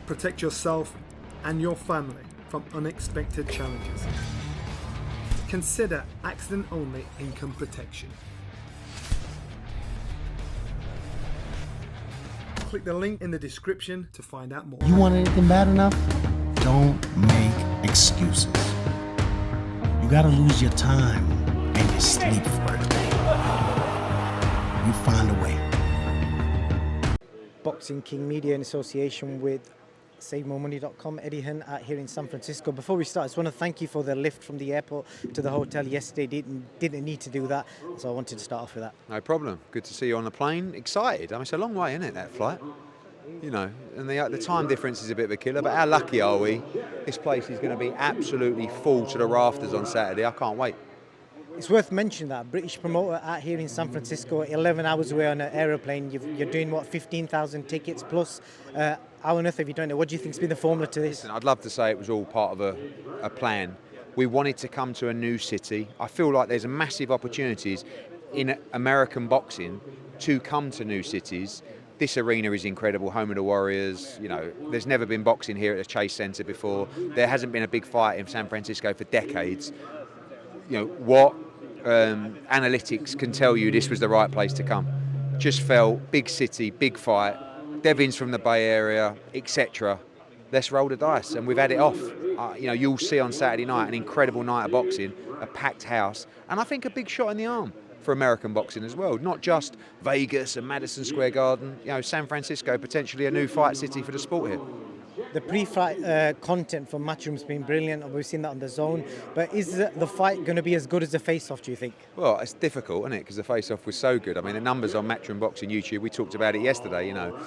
Protect yourself and your family from unexpected challenges. Consider accident-only income protection. Click the link in the description to find out more. You want anything bad enough? Don't make excuses. You gotta lose your time and your sleep for it. You find a way. Boxing King Media in association with SaveMoreMoney.com, Eddie Hearn out here in San Francisco. Before we start, I just want to thank you for the lift from the airport to the hotel yesterday. Didn't need to do that, so I wanted to start off with that. No problem. Good to see you on the plane. Excited. I mean, it's a long way, isn't it, that flight? You know, and the time difference is a bit of a killer, but how lucky are we? This place is going to be absolutely full to the rafters on Saturday. I can't wait. It's worth mentioning that British promoter out here in San Francisco, 11 hours away on an aeroplane. You're doing what, 15,000 tickets plus. How on earth have you done it? What do you think's been the formula to this? Listen, I'd love to say it was all part of a plan. We wanted to come to a new city. I feel like there's massive opportunities in American boxing to come to new cities. This arena is incredible, home of the Warriors. You know, there's never been boxing here at the Chase Center before. There hasn't been a big fight in San Francisco for decades. You know, what analytics can tell you this was the right place to come. Just felt big city, big fight, Devin's from the Bay Area, etc. Let's roll the dice, and we've had it off. You know, you'll see on Saturday night an incredible night of boxing, a packed house, and I think a big shot in the arm for American boxing as well. Not just Vegas and Madison Square Garden. You know, San Francisco, potentially a new fight city for the sport here. The pre-fight content from Matchroom's been brilliant. We've seen that on the zone. But is the fight going to be as good as the face-off, do you think? Well, it's difficult, isn't it? Because the face-off was so good. I mean, the numbers on Matchroom Boxing YouTube, we talked about it yesterday, you know.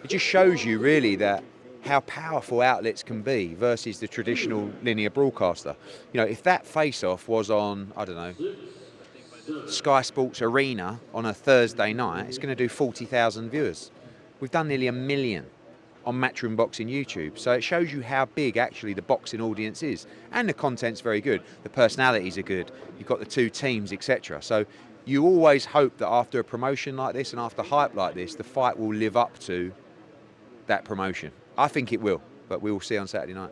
It just shows you really that how powerful outlets can be versus the traditional linear broadcaster. You know, if that face-off was on, I don't know, Sky Sports Arena on a Thursday night, it's going to do 40,000 viewers. We've done nearly 1 million on Matchroom Boxing YouTube. So it shows you how big actually the boxing audience is. And the content's very good. The personalities are good. You've got the two teams, etc. So you always hope that after a promotion like this and after hype like this, the fight will live up to that promotion. I think it will, but we will see on Saturday night.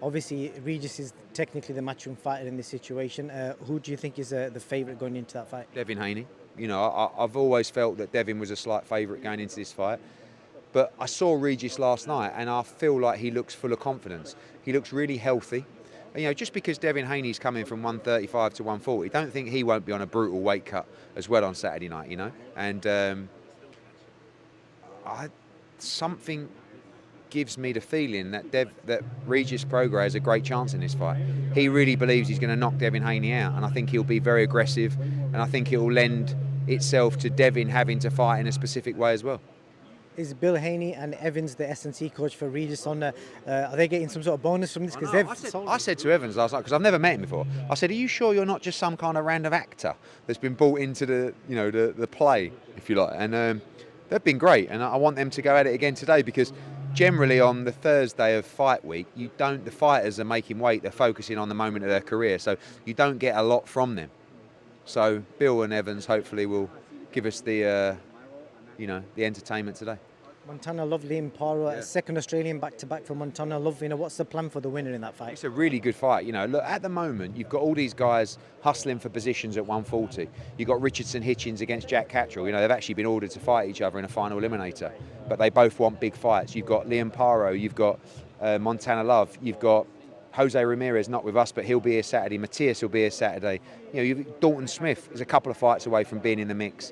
Obviously, Regis is technically the Matchroom fighter in this situation. Who do you think is the favourite going into that fight? Devin Haney. You know, I've always felt that Devin was a slight favourite going into this fight. But I saw Regis last night and I feel like he looks full of confidence. He looks really healthy. And, you know, just because Devin Haney's coming from 135 to 140, don't think he won't be on a brutal weight cut as well on Saturday night, you know. And something gives me the feeling that Regis Prograis has a great chance in this fight. He really believes he's going to knock Devin Haney out, and I think he'll be very aggressive, and I think it will lend itself to Devin having to fight in a specific way as well. Is Bill Haney and Evans the S&C coach for Regis on are they getting some sort of bonus from this? Because I said to Evans last night, because I've never met him before, I said, are you sure you're not just some kind of random actor that's been brought into the play, if you like? And they've been great, and I want them to go at it again today, because generally on the Thursday of fight week, the fighters are making weight, they're focusing on the moment of their career, so you don't get a lot from them. So Bill and Evans hopefully will give us the entertainment today. Montana Love, Liam Parro, second Australian back-to-back for Montana Love. You know, what's the plan for the winner in that fight? It's a really good fight. You know, look, at the moment, you've got all these guys hustling for positions at 140. You've got Richardson Hitchens against Jack Cattrall. You know, they've actually been ordered to fight each other in a final eliminator, but they both want big fights. You've got Liam Parro, you've got Montana Love, you've got Jose Ramirez, not with us, but he'll be here Saturday. Matthias will be here Saturday. You know, Dalton Smith is a couple of fights away from being in the mix.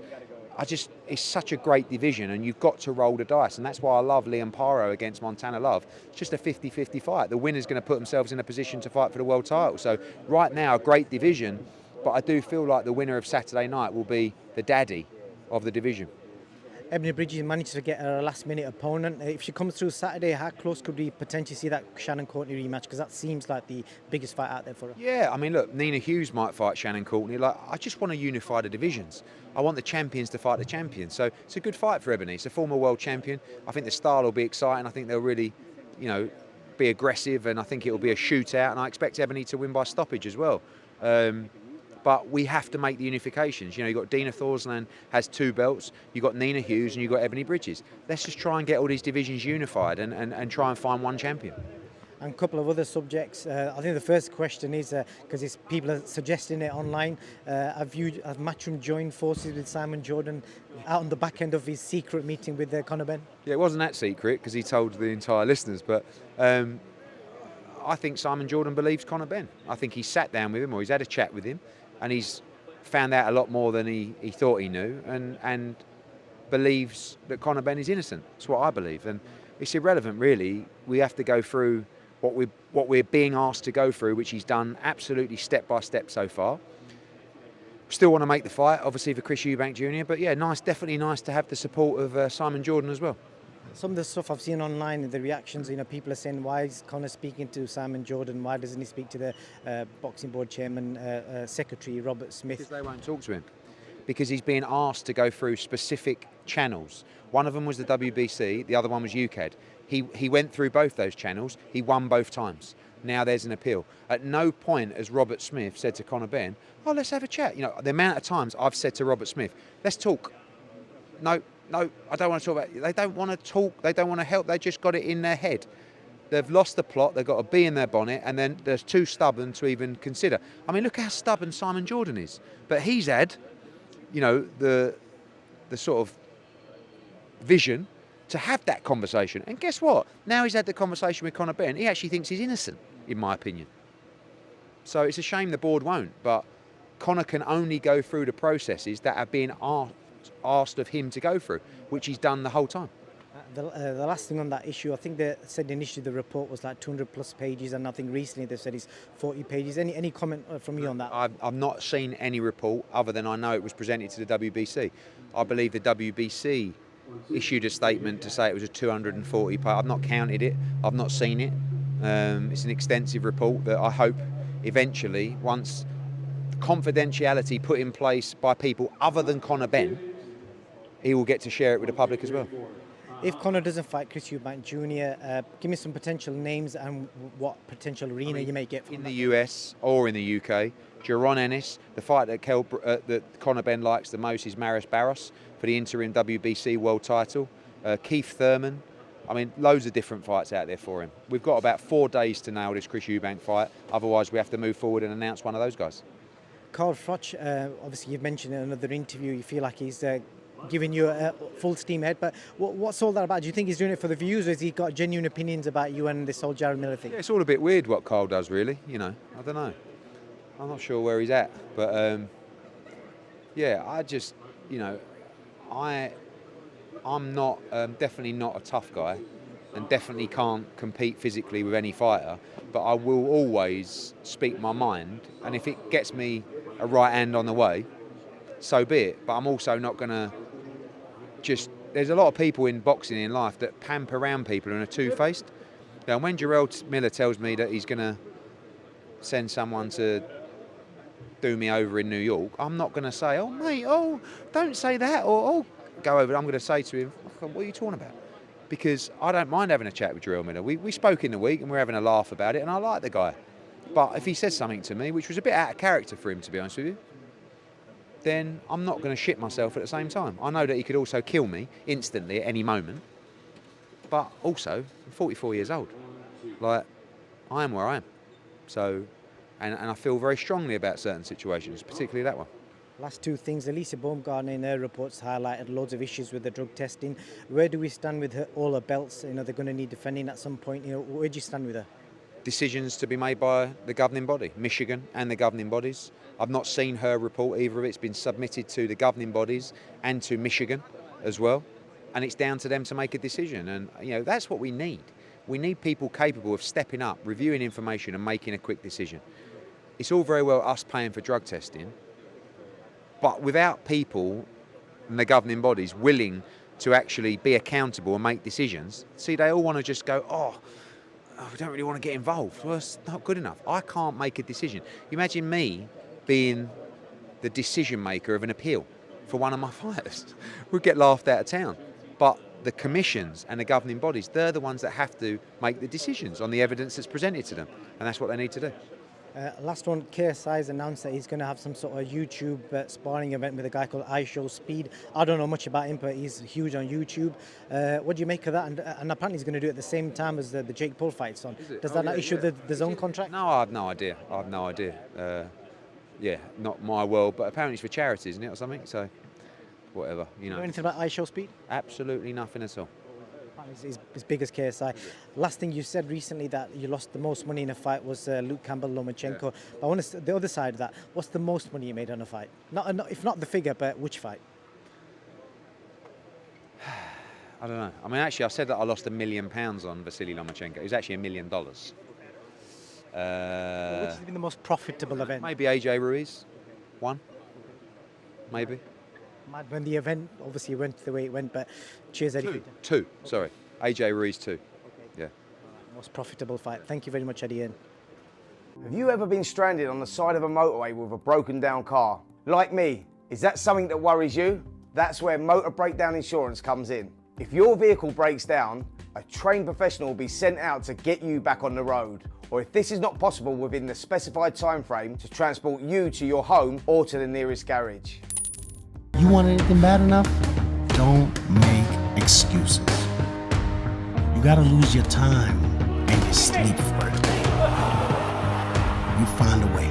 It's such a great division, and you've got to roll the dice, and that's why I love Liam Parro against Montana Love. It's just a 50-50 fight. The winner's going to put themselves in a position to fight for the world title. So right now, a great division, but I do feel like the winner of Saturday night will be the daddy of the division. Ebony Bridges managed to get a last-minute opponent. If she comes through Saturday, how close could we potentially see that Shannon Courtney rematch? Because that seems like the biggest fight out there for her. Yeah, I mean, look, Nina Hughes might fight Shannon Courtney. Like, I just want to unify the divisions. I want the champions to fight the champions. So it's a good fight for Ebony. It's a former world champion. I think the style will be exciting. I think they'll really, you know, be aggressive, and I think it will be a shootout. And I expect Ebony to win by stoppage as well. But we have to make the unifications. You know, you've got Dina Thorsland has 2 belts, you've got Nina Hughes and you've got Ebony Bridges. Let's just try and get all these divisions unified and try and find one champion. And a couple of other subjects. I think the first question is, because people are suggesting it online, have Matchroom joined forces with Simon Jordan out on the back end of his secret meeting with Conor Ben? Yeah, it wasn't that secret because he told the entire listeners, but I think Simon Jordan believes Conor Ben. I think he sat down with him, or he's had a chat with him, and he's found out a lot more than he thought he knew, and believes that Conor Ben is innocent. That's what I believe, and it's irrelevant really. We have to go through what we're being asked to go through, which he's done absolutely step by step so far. Still want to make the fight, obviously, for Chris Eubank Jr., but yeah, definitely nice to have the support of Simon Jordan as well. Some of the stuff I've seen online, the reactions, people are saying, why is Conor speaking to Simon Jordan? Why doesn't he speak to the boxing board chairman, secretary, Robert Smith? Because they won't talk to him. Because he's being asked to go through specific channels. One of them was the WBC, the other one was UKAD. He went through both those channels, he won both times. Now there's an appeal. At no point has Robert Smith said to Conor Ben, oh, let's have a chat. You know, the amount of times I've said to Robert Smith, let's talk. No, I don't want to talk about it. They don't want to talk, they don't want to help, they just got it in their head. They've lost the plot, they've got a bee in their bonnet, and then they're too stubborn to even consider. I mean, look how stubborn Simon Jordan is. But he's had, the sort of vision to have that conversation. And guess what? Now he's had the conversation with Conor Ben, he actually thinks he's innocent, in my opinion. So it's a shame the board won't, but Conor can only go through the processes that have been asked of him to go through, which he's done the whole time. The last thing on that issue, I think they said initially the report was like 200 plus pages, and I think recently they said it's 40 pages. Any comment from you on that? I've not seen any report other than I know it was presented to the WBC. I believe the WBC issued a statement to say it was a 240 page. I've not counted it. I've not seen it. It's an extensive report that I hope eventually, once confidentiality put in place by people other than Conor Ben, he will get to share it with the public as well. If Conor doesn't fight Chris Eubank Jr., give me some potential names and what potential arena you may get from in that. the US or in the UK. Jaron Ennis, the fight that Conor Ben likes the most is Maris Barros for the interim WBC world title. Keith Thurman. I mean, loads of different fights out there for him. We've got about 4 days to nail this Chris Eubank fight. Otherwise, we have to move forward and announce one of those guys. Carl Froch, obviously you've mentioned in another interview, you feel like he's giving you a full steam ahead, but what's all that about? Do you think he's doing it for the views, or has he got genuine opinions about you and this whole Jared Miller thing? Yeah, it's all a bit weird what Carl does, really. I don't know. I'm not sure where he's at, but yeah, I just, I'm not definitely not a tough guy, and definitely can't compete physically with any fighter. But I will always speak my mind, and if it gets me a right hand on the way, so be it. But I'm also not going to there's a lot of people in boxing in life that pamper around people and are two-faced. And when Jarrell Miller tells me that he's going to send someone to do me over in New York, I'm not going to say, oh mate, oh don't say that, or oh go over. I'm going to say to him, what are you talking about? Because I don't mind having a chat with Jarrell Miller. We spoke in the week and we're having a laugh about it, and I like the guy. But if he says something to me, which was a bit out of character for him, to be honest with you, then I'm not going to shit myself at the same time. I know that he could also kill me instantly at any moment, but also I'm 44 years old. Like, I am where I am. So, and I feel very strongly about certain situations, particularly that one. Last two things, Alisa Bomgard in her reports highlighted loads of issues with the drug testing. Where do we stand with all her belts? They're going to need defending at some point. Where do you stand with her? Decisions to be made by the governing body, Michigan and the governing bodies. I've not seen her report either of it. It's been submitted to the governing bodies and to Michigan as well. And it's down to them to make a decision. And, that's what we need. We need people capable of stepping up, reviewing information and making a quick decision. It's all very well us paying for drug testing, but without people and the governing bodies willing to actually be accountable and make decisions, see, they all want to just go, we don't really want to get involved. Well, it's not good enough. I can't make a decision. Imagine me being the decision maker of an appeal for one of my fighters. We'd get laughed out of town. But the commissions and the governing bodies, they're the ones that have to make the decisions on the evidence that's presented to them. And that's what they need to do. Last one, KSI has announced that he's going to have some sort of YouTube sparring event with a guy called Speed. I don't know much about him, but he's huge on YouTube. What do you make of that? And apparently he's going to do it at the same time as the Jake Paul fight's on. Does that not issue the zone contract? No, I have no idea. Yeah, not my world, but apparently it's for charity, isn't it, or something? So, whatever, you know. Know anything about Speed? Absolutely nothing at all. He's as big as KSI. Last thing you said recently that you lost the most money in a fight was Luke Campbell-Lomachenko. Yeah. I want to the other side of that. What's the most money you made on a fight? Not if not the figure, but which fight? I don't know. I mean, actually, I said that I lost £1 million on Vasily Lomachenko. It was actually $1 million. Which has been the most profitable event? Maybe AJ Ruiz, one. Maybe. Mad when the event obviously went the way it went, but cheers, Eddie. Two. Sorry. AJ Ruiz, 2. Yeah. Most profitable fight. Thank you very much, Eddie. Have you ever been stranded on the side of a motorway with a broken down car? Like me, is that something that worries you? That's where motor breakdown insurance comes in. If your vehicle breaks down, a trained professional will be sent out to get you back on the road. Or if this is not possible within the specified time frame, to transport you to your home or to the nearest garage. You want anything bad enough? Don't make excuses. You gotta lose your time and your sleep for it. You find a way.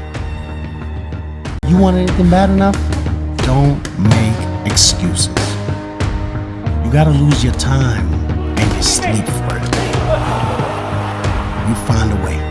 You want anything bad enough? Don't make excuses. You gotta lose your time and your sleep for it. You find a way.